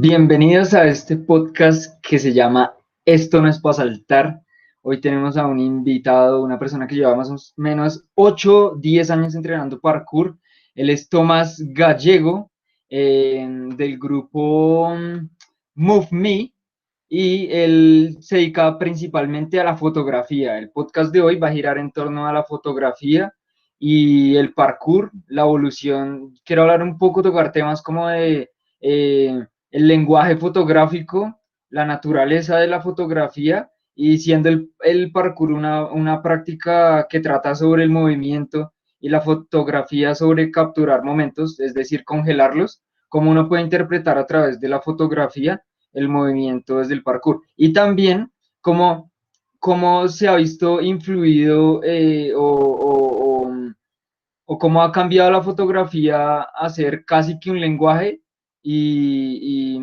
Bienvenidos a este podcast que se llama Esto no es para saltar. Hoy tenemos a un invitado, una persona que lleva más o menos 8, 10 años entrenando parkour. Él es Tomás Gallego, del grupo Move Me, y él se dedica principalmente a la fotografía. El podcast de hoy va a girar en torno a la fotografía y el parkour, la evolución. Quiero hablar un poco, tocar temas como de el lenguaje fotográfico, la naturaleza de la fotografía, y siendo el parkour una práctica que trata sobre el movimiento y la fotografía sobre capturar momentos, es decir, congelarlos, cómo uno puede interpretar a través de la fotografía el movimiento desde el parkour. Y también cómo se ha visto influido o cómo ha cambiado la fotografía a ser casi que un lenguaje y,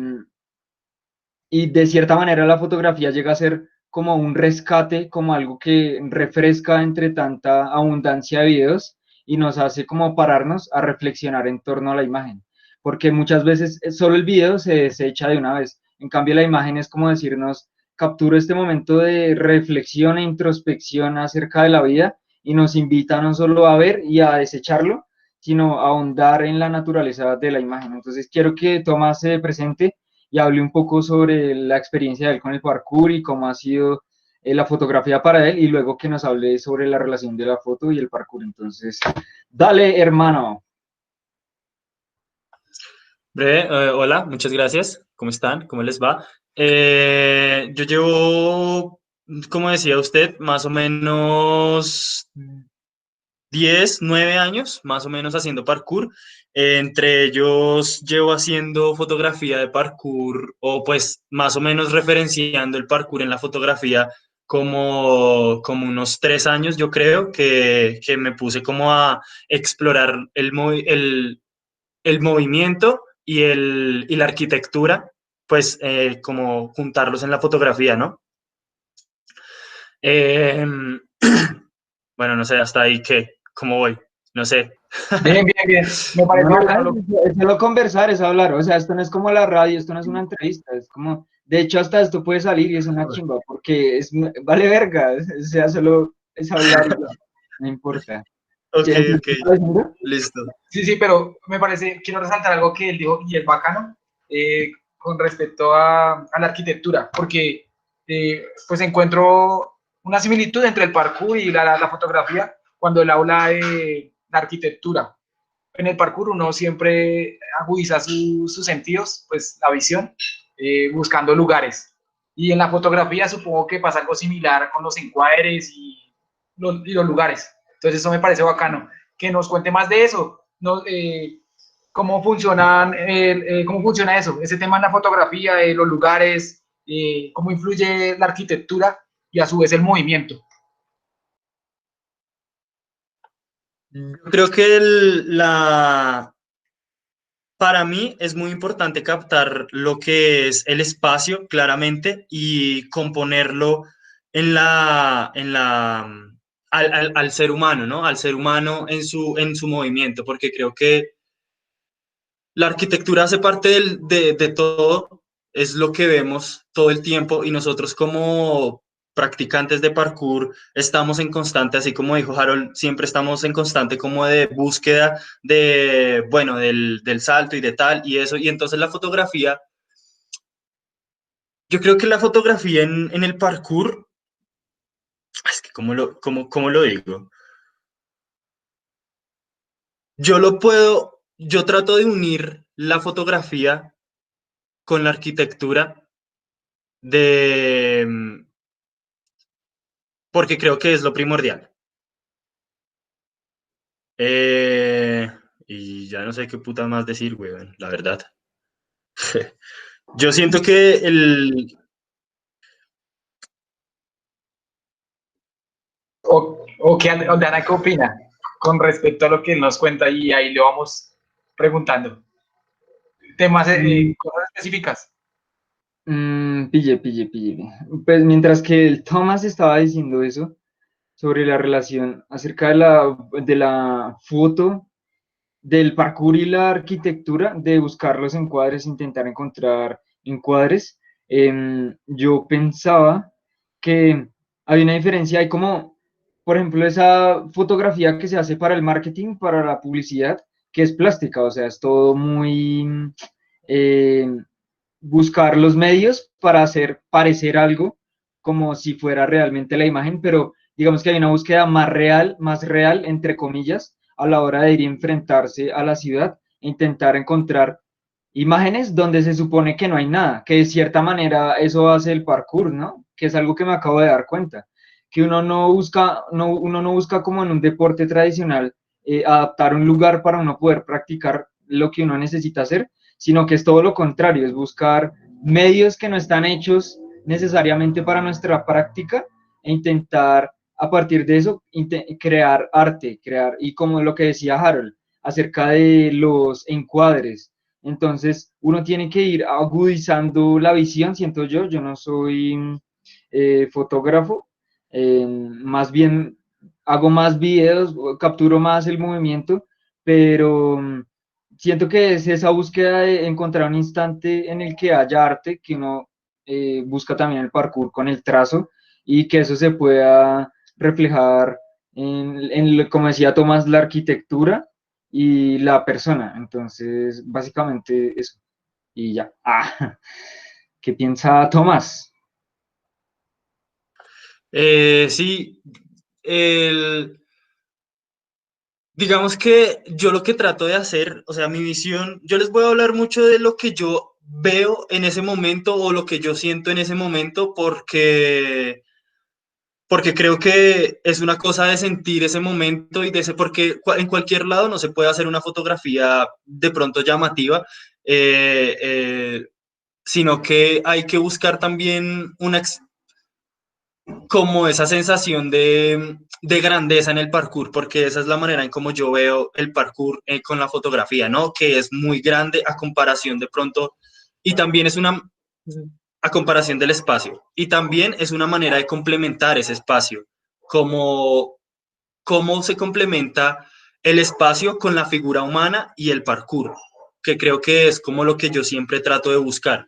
y, y de cierta manera la fotografía llega a ser como un rescate, como algo que refresca entre tanta abundancia de videos y nos hace como pararnos a reflexionar en torno a la imagen, porque muchas veces solo el video se desecha de una vez, en cambio la imagen es como decirnos, capturo este momento de reflexión e introspección acerca de la vida y nos invita no solo a ver y a desecharlo, sino a ahondar en la naturaleza de la imagen. Entonces quiero que Tomás se presente y hable un poco sobre la experiencia de él con el parkour y cómo ha sido la fotografía para él, y luego que nos hable sobre la relación de la foto y el parkour. Entonces, dale, hermano. Hola, muchas gracias. ¿Cómo están? ¿Cómo les va? Yo llevo, como decía usted, más o menos 10, 9 años, más o menos haciendo parkour. Entre ellos llevo haciendo fotografía de parkour o pues más o menos referenciando el parkour en la fotografía como unos 3 años, yo creo, que me puse como a explorar el movimiento y la arquitectura, pues como juntarlos en la fotografía, ¿no? Eh, bueno, no sé, hasta ahí cómo voy, no sé. Bien, bien, bien. Me parece No, bacano. es solo conversar, es hablar. O sea, esto no es como la radio, esto no es una entrevista, es como, de hecho, hasta esto puede salir y es una chimba, porque vale verga, o sea, solo es hablar y ya, no importa. Ok, Entonces, ok, ¿qué estás diciendo? listo. Sí, sí, pero me parece, quiero resaltar algo que él dijo y es bacano con respecto a la arquitectura, porque pues encuentro una similitud entre el parkour y la fotografía cuando él habla de la arquitectura. En el parkour uno siempre agudiza sus sentidos, pues la visión, buscando lugares. Y en la fotografía supongo que pasa algo similar con los encuadres y los lugares. Entonces eso me parece bacano. Que nos cuente más de eso. No, cómo cómo funciona eso, ese tema en la fotografía, los lugares, cómo influye la arquitectura y a su vez el movimiento. Yo creo que para mí es muy importante captar lo que es el espacio claramente y componerlo al ser humano, ¿no? Al ser humano en su movimiento, porque creo que la arquitectura hace parte de todo, es lo que vemos todo el tiempo y nosotros como practicantes de parkour estamos en constante, así como dijo Harold, siempre estamos en constante como de búsqueda de, bueno, del salto y de tal y eso. Y entonces la fotografía, yo creo que la fotografía en el parkour, es que cómo lo digo? Yo trato de unir la fotografía con la arquitectura de, porque creo que es lo primordial. Eh, y ya no sé qué puta más decir, weón, la verdad. Yo siento que O Dana, ¿qué opina con respecto a lo que él nos cuenta? Y ahí le vamos preguntando. Temas, Mm, cosas específicas. pille. Pues mientras que el Thomas estaba diciendo eso sobre la relación acerca de la foto, del parkour y la arquitectura, de buscar los encuadres, intentar encontrar encuadres, yo pensaba que hay una diferencia, hay como, por ejemplo, esa fotografía que se hace para el marketing, para la publicidad, que es plástica, o sea, es todo muy eh, buscar los medios para hacer parecer algo como si fuera realmente la imagen, pero digamos que hay una búsqueda más real, entre comillas, a la hora de ir a enfrentarse a la ciudad e intentar encontrar imágenes donde se supone que no hay nada, que de cierta manera eso hace el parkour, ¿no? Que es algo que me acabo de dar cuenta, que uno no busca como en un deporte tradicional adaptar un lugar para uno poder practicar lo que uno necesita hacer, sino que es todo lo contrario, es buscar medios que no están hechos necesariamente para nuestra práctica e intentar a partir de eso crear arte, y como lo que decía Harold acerca de los encuadres, entonces, uno tiene que ir agudizando la visión, siento yo no soy fotógrafo, más bien hago más videos, capturo más el movimiento, pero siento que es esa búsqueda de encontrar un instante en el que haya arte, que uno busca también el parkour con el trazo y que eso se pueda reflejar como decía Tomás, la arquitectura y la persona. Entonces, básicamente eso. Y ya. Ah, ¿qué piensa Tomás? Sí, el, digamos que yo lo que trato de hacer, o sea, mi visión, yo les voy a hablar mucho de lo que yo veo en ese momento o lo que yo siento en ese momento porque creo que es una cosa de sentir ese momento y de ese, porque en cualquier lado no se puede hacer una fotografía de pronto llamativa, eh, eh, sino que hay que buscar también como esa sensación de grandeza en el parkour, porque esa es la manera en cómo yo veo el parkour con la fotografía, ¿no? Que es muy grande a comparación de pronto, y también es una, a comparación del espacio, y también es una manera de complementar ese espacio, como cómo se complementa el espacio con la figura humana y el parkour, que creo que es como lo que yo siempre trato de buscar.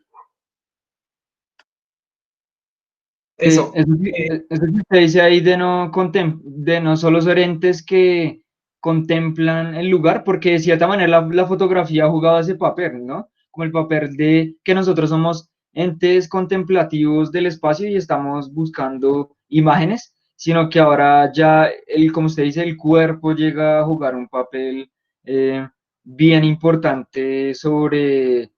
Sí, Eso. Eh, eso que usted dice ahí de no solo ser entes que contemplan el lugar, porque de cierta manera la fotografía ha jugado ese papel, ¿no? Como el papel de que nosotros somos entes contemplativos del espacio y estamos buscando imágenes, sino que ahora ya, como usted dice, el cuerpo llega a jugar un papel eh, bien importante sobre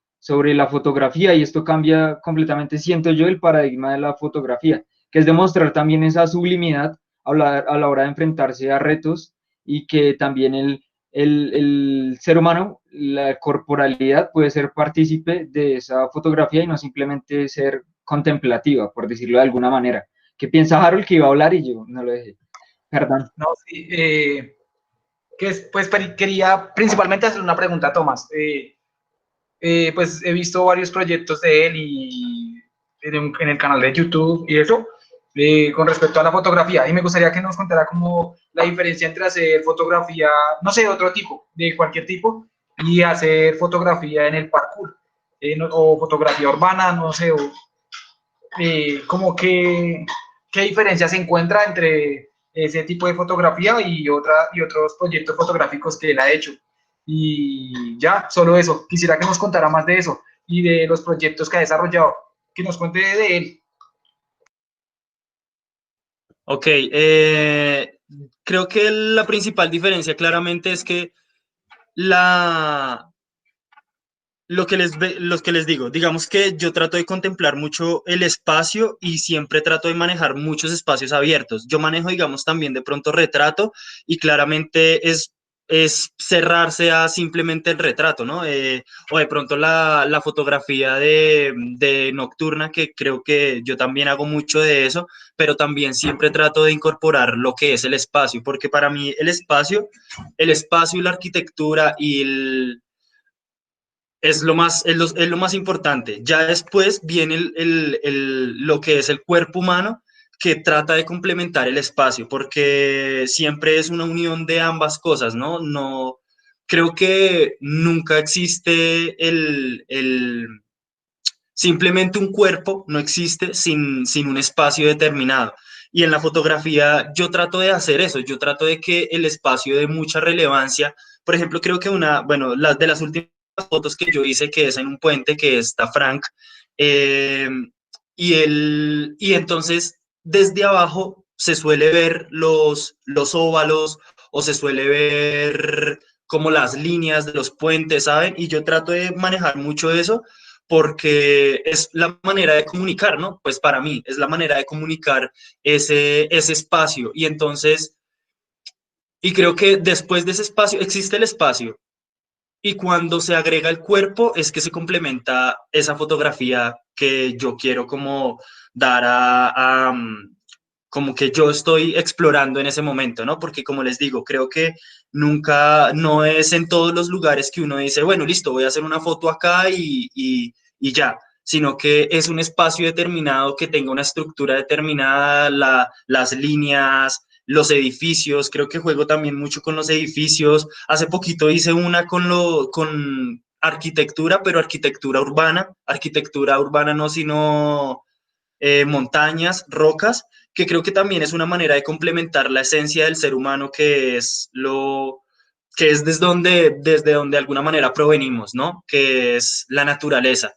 la fotografía y esto cambia completamente, siento yo, el paradigma de la fotografía, que es demostrar también esa sublimidad a la hora de enfrentarse a retos y que también el ser humano, la corporalidad puede ser partícipe de esa fotografía y no simplemente ser contemplativa, por decirlo de alguna manera. ¿Qué piensa Harold que iba a hablar y yo no lo dejé? Perdón. no, sí, pues quería principalmente hacer una pregunta a Tomás. Pues he visto varios proyectos de él y en el canal de YouTube y eso, con respecto a la fotografía. Y me gustaría que nos contara como la diferencia entre hacer fotografía, no sé, de otro tipo, de cualquier tipo, y hacer fotografía en el parkour, o fotografía urbana, no sé, o como que, qué diferencia se encuentra entre ese tipo de fotografía y otros proyectos fotográficos que él ha hecho. Y ya, solo eso. Quisiera que nos contara más de eso y de los proyectos que ha desarrollado. Que nos cuente de él. Ok, creo que la principal diferencia claramente es que la, los que les digo, digamos que yo trato de contemplar mucho el espacio y siempre trato de manejar muchos espacios abiertos. Yo manejo, digamos, también de pronto retrato y claramente es cerrarse a simplemente el retrato, ¿no? O de pronto la fotografía de nocturna, que creo que yo también hago mucho de eso, pero también siempre trato de incorporar lo que es el espacio, porque para mí el espacio y la arquitectura y es lo más importante. Ya después viene lo que es el cuerpo humano que trata de complementar el espacio, porque siempre es una unión de ambas cosas, ¿no? No, creo que nunca existe Simplemente un cuerpo no existe sin un espacio determinado. Y en la fotografía yo trato de hacer eso, yo trato de que el espacio de mucha relevancia, por ejemplo, creo que bueno, las de las últimas fotos que yo hice, que es en un puente, que está Frank, eh, y entonces desde abajo se suele ver los óvalos o se suele ver como las líneas de los puentes, ¿saben? Y yo trato de manejar mucho eso porque es la manera de comunicar, ¿no? Pues para mí es la manera de comunicar ese espacio. Y entonces, y creo que después de ese espacio existe el espacio. Y cuando se agrega el cuerpo es que se complementa esa fotografía que yo quiero como dar como que yo estoy explorando en ese momento, ¿no? Porque como les digo, creo que nunca, no es en todos los lugares que uno dice, bueno, listo, voy a hacer una foto acá y ya, sino que es un espacio determinado que tenga una estructura determinada, las líneas, los edificios, creo que juego también mucho con los edificios. Hace poquito hice una con arquitectura, pero arquitectura urbana no, sino montañas, rocas, que creo que también es una manera de complementar la esencia del ser humano, que es desde donde de alguna manera provenimos, ¿no? Que es la naturaleza.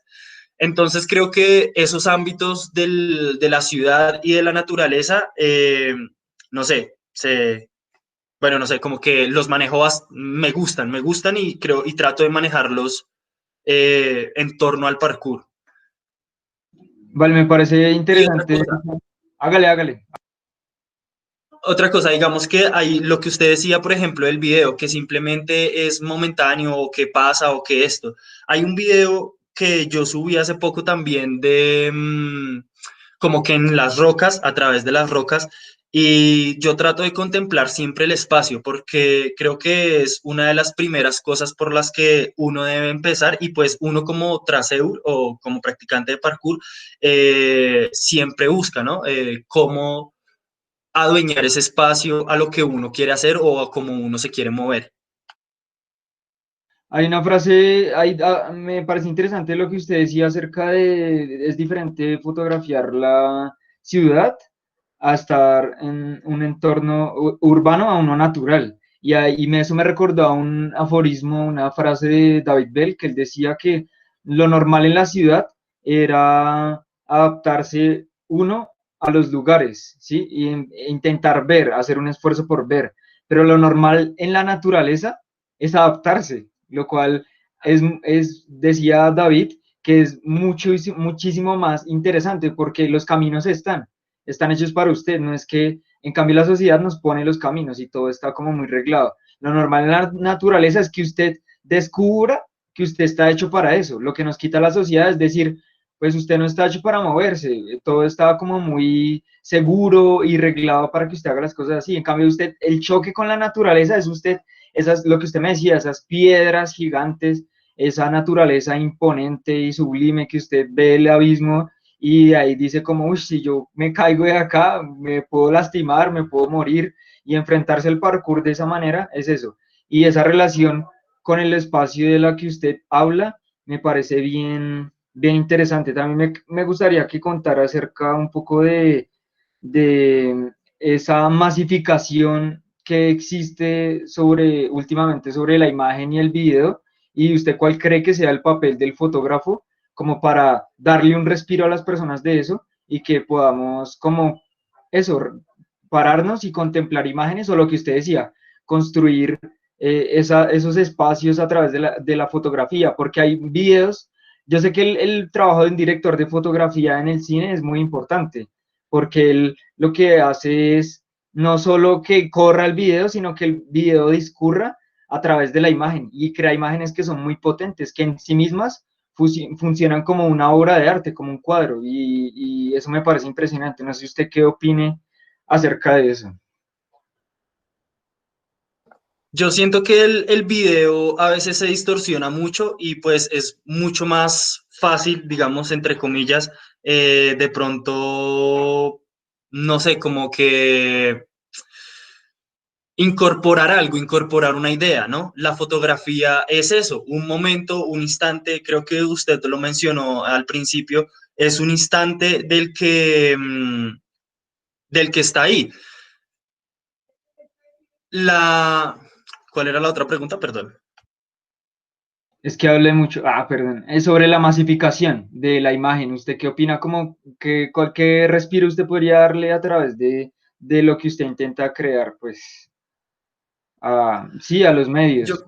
Entonces creo que esos ámbitos de la ciudad y de la naturaleza, no sé, bueno, no sé, como que los manejo, me gustan y creo y trato de manejarlos en torno al parkour. Vale, me parece Y otra interesante. cosa, Hágale, hágale. digamos que hay lo que usted decía, por ejemplo, el video, que simplemente es momentáneo o que pasa o que esto. Hay un video que yo subí hace poco también como que en las rocas, a través de las rocas, y yo trato de contemplar siempre el espacio porque creo que es una de las primeras cosas por las que uno debe empezar y pues uno como traseur o como practicante de parkour siempre busca, ¿no? Cómo adueñar ese espacio a lo que uno quiere hacer o a cómo uno se quiere mover. Hay una frase, me parece interesante lo que usted decía acerca de, es diferente fotografiar la ciudad a estar en un entorno urbano a uno natural. Eso me recordó a un aforismo, una frase de David Bell, que él decía que lo normal en la ciudad era adaptarse uno a los lugares, ¿sí? E intentar ver, hacer un esfuerzo por ver. Pero lo normal en la naturaleza es adaptarse, lo cual decía David, que es muchísimo más interesante porque los caminos están hechos para usted, no es que en cambio la sociedad nos pone los caminos y todo está como muy reglado. Lo normal en la naturaleza es que usted descubra que usted está hecho para eso. Lo que nos quita la sociedad es decir, pues usted no está hecho para moverse, todo está como muy seguro y reglado para que usted haga las cosas así. En cambio, usted, el choque con la naturaleza es usted, esas, lo que usted me decía, esas piedras gigantes, esa naturaleza imponente y sublime que usted ve el abismo y de ahí dice como, uy, si yo me caigo de acá, me puedo lastimar, me puedo morir, y enfrentarse al parkour de esa manera es eso. Y esa relación con el espacio de la que usted habla me parece bien interesante. También me gustaría que contara acerca un poco de esa masificación que existe últimamente sobre la imagen y el video, y usted cuál cree que sea el papel del fotógrafo como para darle un respiro a las personas de eso y que podamos como eso, pararnos y contemplar imágenes o lo que usted decía, construir esos espacios a través de la fotografía, porque hay videos, yo sé que el trabajo de un director de fotografía en el cine es muy importante, porque él lo que hace es no solo que corra el video, sino que el video discurra a través de la imagen y crea imágenes que son muy potentes, que en sí mismas funcionan como una obra de arte, como un cuadro, y eso me parece impresionante. No sé usted qué opine acerca de eso. Yo siento que el video a veces se distorsiona mucho y pues es mucho más fácil, digamos, entre comillas, de pronto, no sé, como que incorporar algo, incorporar una idea, ¿no? La fotografía es eso, un momento, un instante, creo que usted lo mencionó al principio, es un instante del que está ahí. ¿Cuál era la otra pregunta? Perdón. Es que hablé mucho, perdón, es sobre la masificación de la imagen. ¿Usted qué opina? Como que cualquier respiro usted podría darle a través de lo que usted intenta crear, pues, sí, a los medios.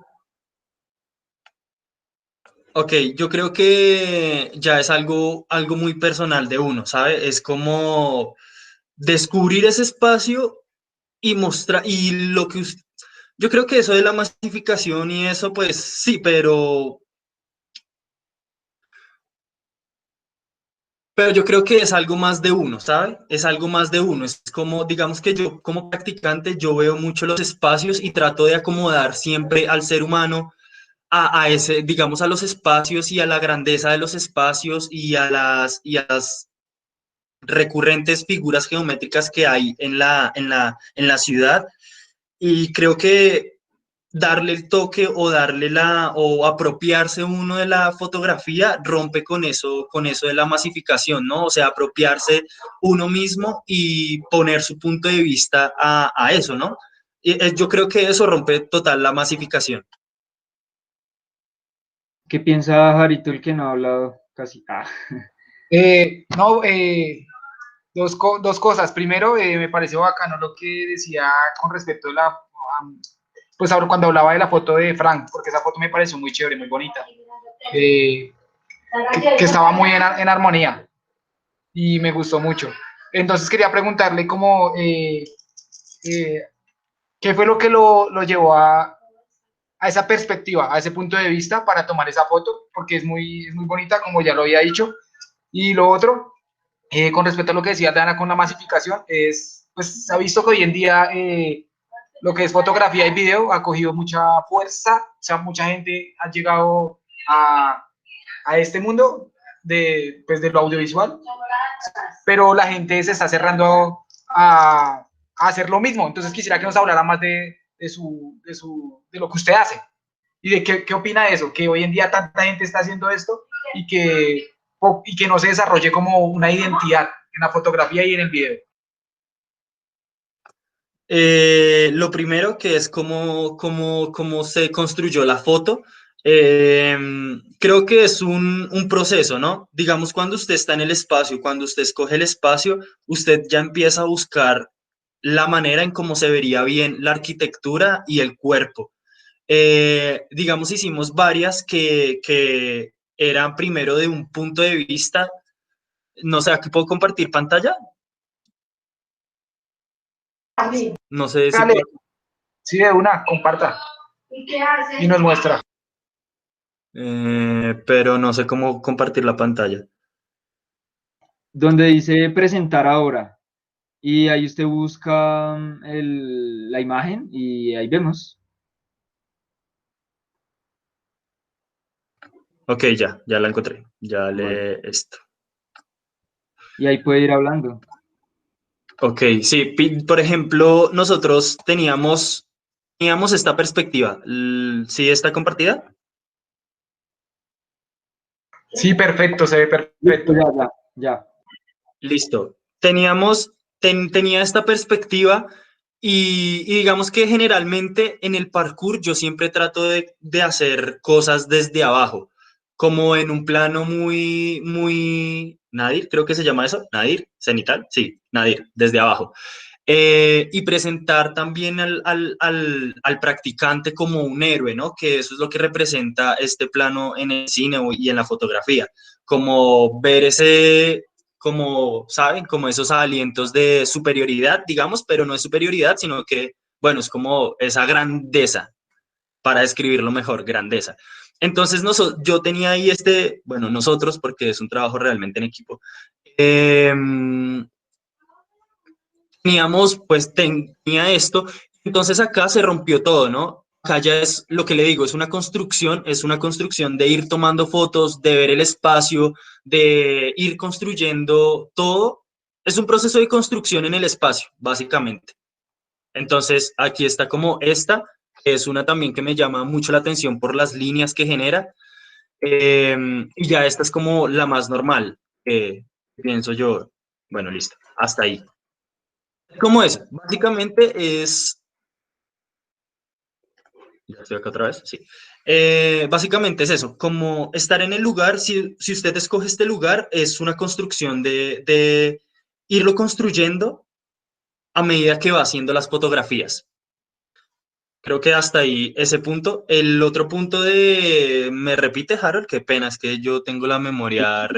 Ok, yo creo que ya es algo muy personal de uno, ¿sabe? Es como descubrir ese espacio y mostrar, y yo creo que eso de la masificación y eso, pues sí, pero yo creo que es algo más de uno, ¿sabe? Es algo más de uno. Es como, digamos que yo como practicante, yo veo mucho los espacios y trato de acomodar siempre al ser humano a ese, digamos, a los espacios y a la grandeza de los espacios y a las recurrentes figuras geométricas que hay en la ciudad. Y creo que darle el toque o o apropiarse uno de la fotografía rompe con eso de la masificación, ¿no? O sea, apropiarse uno mismo y poner su punto de vista a eso, ¿no? Yo creo que eso rompe total la masificación. ¿Qué piensa Jarito, el que no ha hablado casi? No, dos cosas. Primero, me pareció bacano lo que decía con respecto a pues ahora cuando hablaba de la foto de Frank, porque esa foto me pareció muy chévere, muy bonita, eh, que estaba muy en armonía y me gustó mucho. Entonces quería preguntarle cómo, eh, qué fue lo que lo llevó a esa perspectiva, a ese punto de vista para tomar esa foto, porque es muy bonita, como ya lo había dicho. Y lo otro, con respecto a lo que decía Dana con la masificación, pues se ha visto que hoy en día lo que es fotografía y video ha cogido mucha fuerza, o sea, mucha gente ha llegado a este mundo pues, de lo audiovisual, pero la gente se está cerrando a hacer lo mismo. Entonces quisiera que nos hablara más de lo que usted hace y de qué opina de eso, que hoy en día tanta gente está haciendo esto y que no se desarrolle como una identidad en la fotografía y en el video. Lo primero que es cómo se construyó la foto. eh, Creo que es un proceso, ¿no? Digamos, cuando usted está en el espacio, cuando usted escoge el espacio, usted ya empieza a buscar la manera en cómo se vería bien la arquitectura y el cuerpo. Digamos, hicimos varias que eran primero de un punto de vista, no sé, ¿aquí puedo compartir pantalla? No sé si Dale, puedo. sí, de una, comparta y nos muestra. Pero no sé cómo compartir la pantalla. Donde dice presentar ahora. Y ahí usted busca la imagen y ahí vemos. Ok, ya la encontré. Ya Bueno, le esto. y ahí puede ir hablando. Ok, sí, por ejemplo, nosotros teníamos esta perspectiva. ¿Sí está compartida? Sí, perfecto, se ve Listo, perfecto. ya. Listo. Tenía esta perspectiva y digamos que generalmente en el parkour yo siempre trato de hacer cosas desde abajo, como en un plano muy nadir, creo que se llama eso, nadir, cenital, sí, nadir, desde abajo. Y presentar también al practicante como un héroe, ¿no? Que eso es lo que representa este plano en el cine y en la fotografía, como ver como, ¿saben? Como esos alientos de superioridad, digamos, pero no es superioridad, sino que, bueno, es como esa grandeza, para describirlo mejor, grandeza. Entonces, yo tenía ahí bueno, nosotros, porque es un trabajo realmente en equipo, eh, tenía esto, entonces acá se rompió todo, ¿no? Acá ya es lo que le digo, es una construcción de ir tomando fotos, de ver el espacio, de ir construyendo todo. Es un proceso de construcción en el espacio, básicamente. Entonces, aquí está como esta, que es una también que me llama mucho la atención por las líneas que genera. Y ya esta es como la más normal, pienso yo. Bueno, listo, hasta ahí. ¿Cómo es? Básicamente es... Ya estoy acá otra vez, sí. Básicamente es eso, como estar en el lugar, si usted escoge este lugar, es una construcción de irlo construyendo a medida que va haciendo las fotografías. Creo que hasta ahí ese punto. El otro punto de... ¿Me repite, Harold? Qué pena, es que yo tengo la memoria a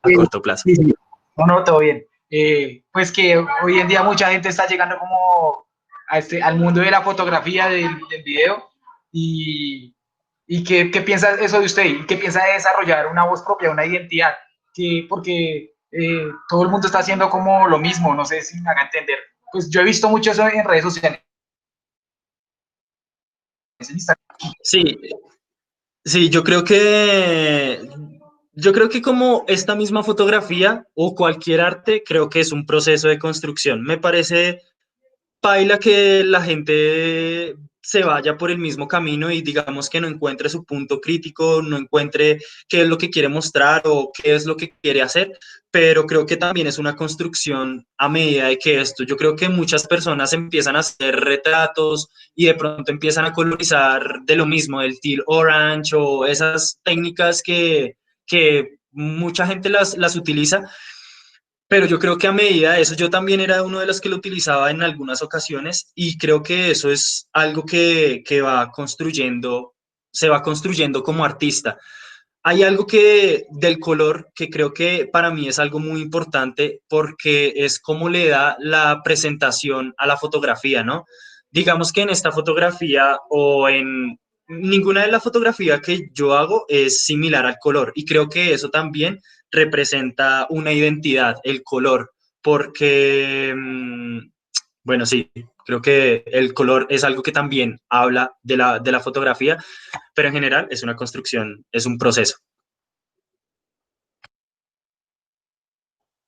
corto plazo. Sí, sí. No, no, todo bien. Pues que hoy en día mucha gente está llegando como al mundo de la fotografía, del video, y ¿qué piensa eso de usted? ¿Y qué piensa de desarrollar una voz propia, una identidad? Porque todo el mundo está haciendo como lo mismo, no sé si me haga entender. Pues yo he visto mucho eso en redes sociales. Sí, sí, yo creo que como esta misma fotografía o cualquier arte, creo que es un proceso de construcción. Me parece paila que la gente se vaya por el mismo camino y digamos que no encuentre su punto crítico, no encuentre qué es lo que quiere mostrar o qué es lo que quiere hacer, pero creo que también es una construcción a medida de que esto, yo creo que muchas personas empiezan a hacer retratos y de pronto empiezan a colorizar de lo mismo, el teal orange o esas técnicas que mucha gente las utiliza, pero yo creo que a medida de eso, yo también era uno de los que lo utilizaba en algunas ocasiones y creo que eso es algo que va construyendo, se va construyendo como artista. Hay algo que del color que creo que para mí es algo muy importante porque es cómo le da la presentación a la fotografía, ¿no? Digamos que en esta fotografía o en ninguna de las fotografías que yo hago es similar al color y creo que eso también representa una identidad, el color, porque, bueno, sí, creo que el color es algo que también habla de la fotografía, pero en general es una construcción, es un proceso.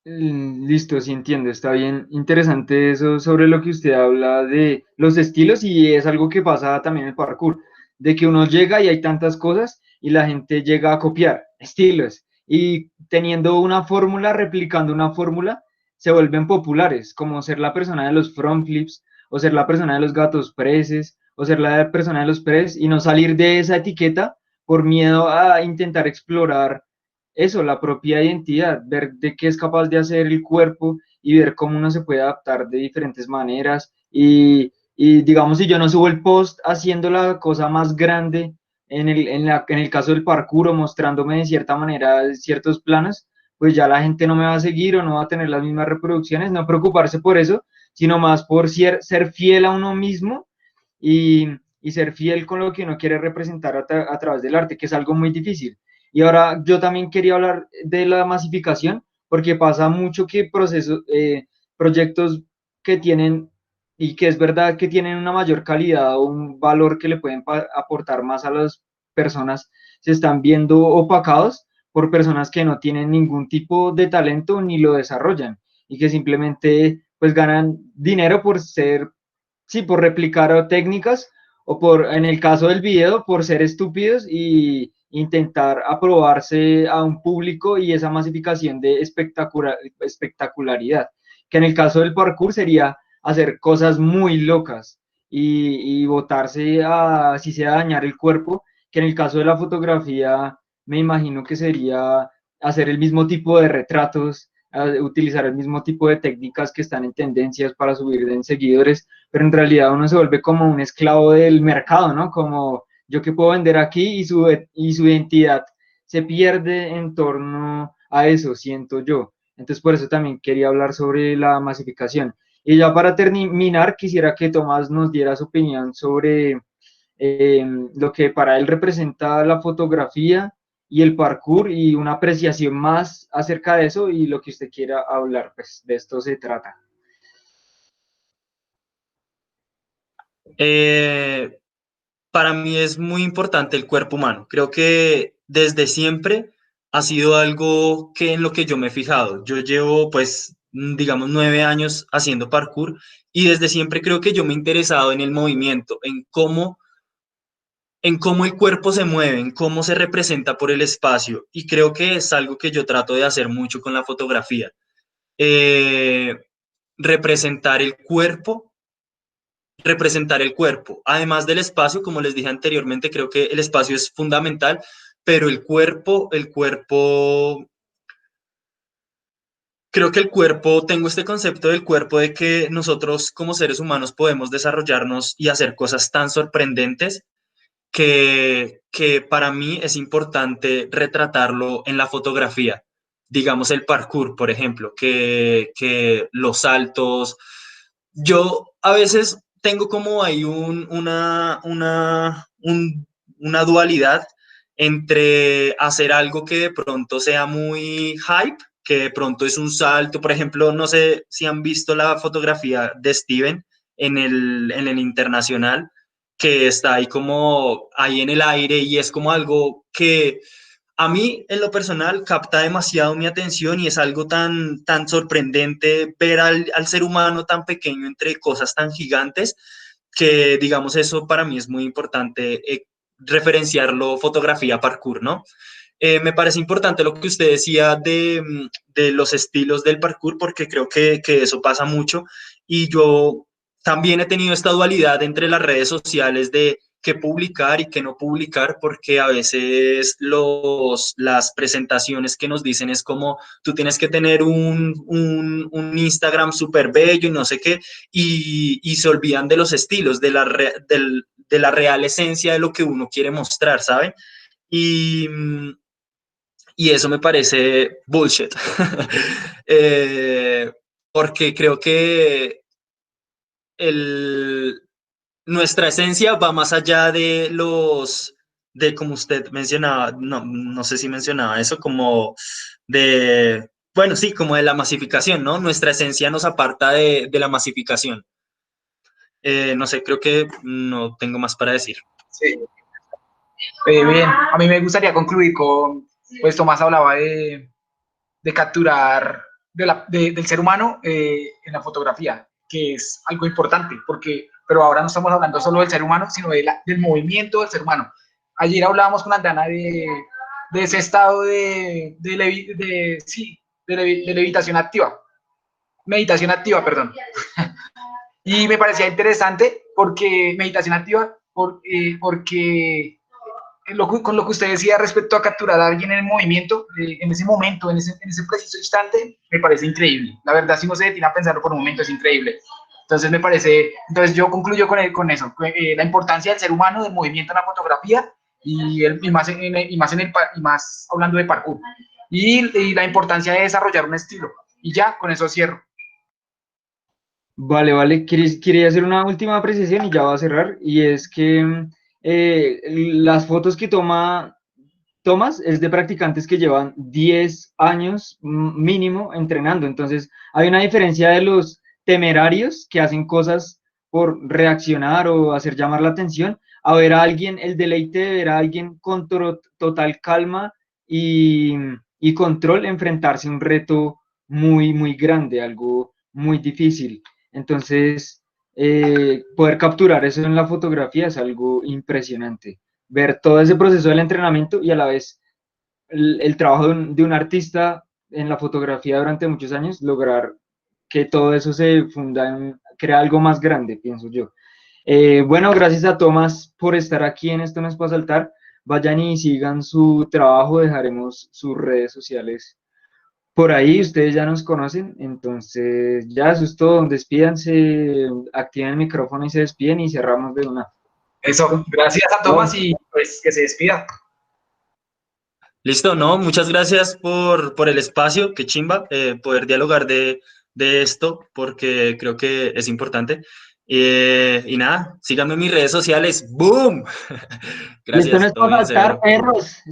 Listo, sí entiendo, está bien interesante eso sobre lo que usted habla de los estilos y es algo que pasa también en el parkour, de que uno llega y hay tantas cosas y la gente llega a copiar estilos y teniendo una fórmula, replicando una fórmula, se vuelven populares, como ser la persona de los front flips o ser la persona de los gatos preses o ser la persona de los pres y no salir de esa etiqueta por miedo a intentar explorar eso, la propia identidad, ver de qué es capaz de hacer el cuerpo y ver cómo uno se puede adaptar de diferentes maneras. Y digamos, si yo no subo el post haciendo la cosa más grande en el caso del parkour o mostrándome de cierta manera ciertos planos, pues ya la gente no me va a seguir o no va a tener las mismas reproducciones, no preocuparse por eso, sino más por ser fiel a uno mismo y, y ser fiel con lo que uno quiere representar a través del arte, que es algo muy difícil. Y ahora yo también quería hablar de la masificación, porque pasa mucho que proyectos que tienen, y que es verdad que tienen una mayor calidad o un valor que le pueden aportar más a las personas, se están viendo opacados por personas que no tienen ningún tipo de talento ni lo desarrollan y que simplemente pues ganan dinero por ser, sí, por replicar técnicas o por, en el caso del video, por ser estúpidos y intentar aprobarse a un público y esa masificación de espectacularidad, que en el caso del parkour sería hacer cosas muy locas y botarse a, si sea, dañar el cuerpo, que en el caso de la fotografía me imagino que sería hacer el mismo tipo de retratos, utilizar el mismo tipo de técnicas que están en tendencias para subir en seguidores, pero en realidad uno se vuelve como un esclavo del mercado, ¿no? Como yo que puedo vender aquí y su identidad se pierde en torno a eso, siento yo. Entonces por eso también quería hablar sobre la masificación. Y ya para terminar, quisiera que Tomás nos diera su opinión sobre lo que para él representa la fotografía y el parkour y una apreciación más acerca de eso y lo que usted quiera hablar, pues de esto se trata. Eh, para mí es muy importante el cuerpo humano. Creo que desde siempre ha sido algo que en lo que yo me he fijado. Yo llevo, pues, digamos, 9 años haciendo parkour y desde siempre creo que yo me he interesado en el movimiento, en cómo el cuerpo se mueve, en cómo se representa por el espacio y creo que es algo que yo trato de hacer mucho con la fotografía. Eh, representar el cuerpo, representar el cuerpo, además del espacio, como les dije anteriormente, creo que el espacio es fundamental, pero creo que el cuerpo, tengo este concepto del cuerpo de que nosotros como seres humanos podemos desarrollarnos y hacer cosas tan sorprendentes que para mí es importante retratarlo en la fotografía. Digamos el parkour, por ejemplo, que los saltos. Yo a veces tengo como ahí una dualidad entre hacer algo que de pronto sea muy hype, que de pronto es un salto. Por ejemplo, no sé si han visto la fotografía de Steven en el internacional, que está ahí como ahí en el aire y es como algo que a mí en lo personal capta demasiado mi atención y es algo tan sorprendente ver al ser humano tan pequeño entre cosas tan gigantes que digamos eso para mí es muy importante referenciarlo fotografía parkour, ¿no? Me parece importante lo que usted decía de los estilos del parkour porque creo que eso pasa mucho y yo también he tenido esta dualidad entre las redes sociales de qué publicar y qué no publicar, porque a veces las presentaciones que nos dicen es como tú tienes que tener un Instagram súper bello y no sé qué, y se olvidan de los estilos, de la real esencia de lo que uno quiere mostrar, ¿saben? Y, y eso me parece bullshit. eh, porque creo que el, nuestra esencia va más allá de de como usted mencionaba, no sé si mencionaba eso, como bueno, sí, como de la masificación, ¿no? Nuestra esencia nos aparta de la masificación. No sé, creo que no tengo más para decir. Sí. Bien, a mí me gustaría concluir con, pues Tomás hablaba de capturar del ser humano en la fotografía, que es algo importante, pero ahora no estamos hablando solo del ser humano, sino del movimiento del ser humano. Ayer hablábamos con Andana de ese estado de levitación activa, meditación activa, perdón. Y me parecía interesante porque meditación activa, porque con lo que usted decía respecto a capturar a alguien en el movimiento, en ese momento, en ese preciso instante, me parece increíble. La verdad, si uno se detiene a pensarlo por un momento, es increíble. Entonces yo concluyo con eso, la importancia del ser humano, del movimiento en la fotografía y más hablando de parkour. Y la importancia de desarrollar un estilo. Y ya, con eso cierro. Vale, vale. Quería hacer una última apreciación y ya va a cerrar. Y es que las fotos que tomas es de practicantes que llevan 10 años mínimo entrenando. Entonces, hay una diferencia de los temerarios que hacen cosas por reaccionar o hacer llamar la atención, a ver a alguien, el deleite de ver a alguien con total calma y, y control enfrentarse a un reto muy, muy grande, algo muy difícil. Entonces, poder capturar eso en la fotografía es algo impresionante. Ver todo ese proceso del entrenamiento y a la vez el trabajo de un artista en la fotografía durante muchos años, lograr que todo eso se funda crea algo más grande, pienso yo. Bueno, gracias a Tomás por estar aquí en Esto No Es Para Saltar. Vayan y sigan su trabajo, dejaremos sus redes sociales por ahí, ustedes ya nos conocen, entonces ya eso es todo, despídanse, activen el micrófono y se despiden y cerramos de una. Eso, gracias a Tomás y pues que se despida. Listo, no, muchas gracias por el espacio, qué chimba, poder dialogar de esto, porque creo que es importante. Y nada, síganme en mis redes sociales. ¡Boom! Y esto no Gracias, es todo para bien, saltar, severo. perros.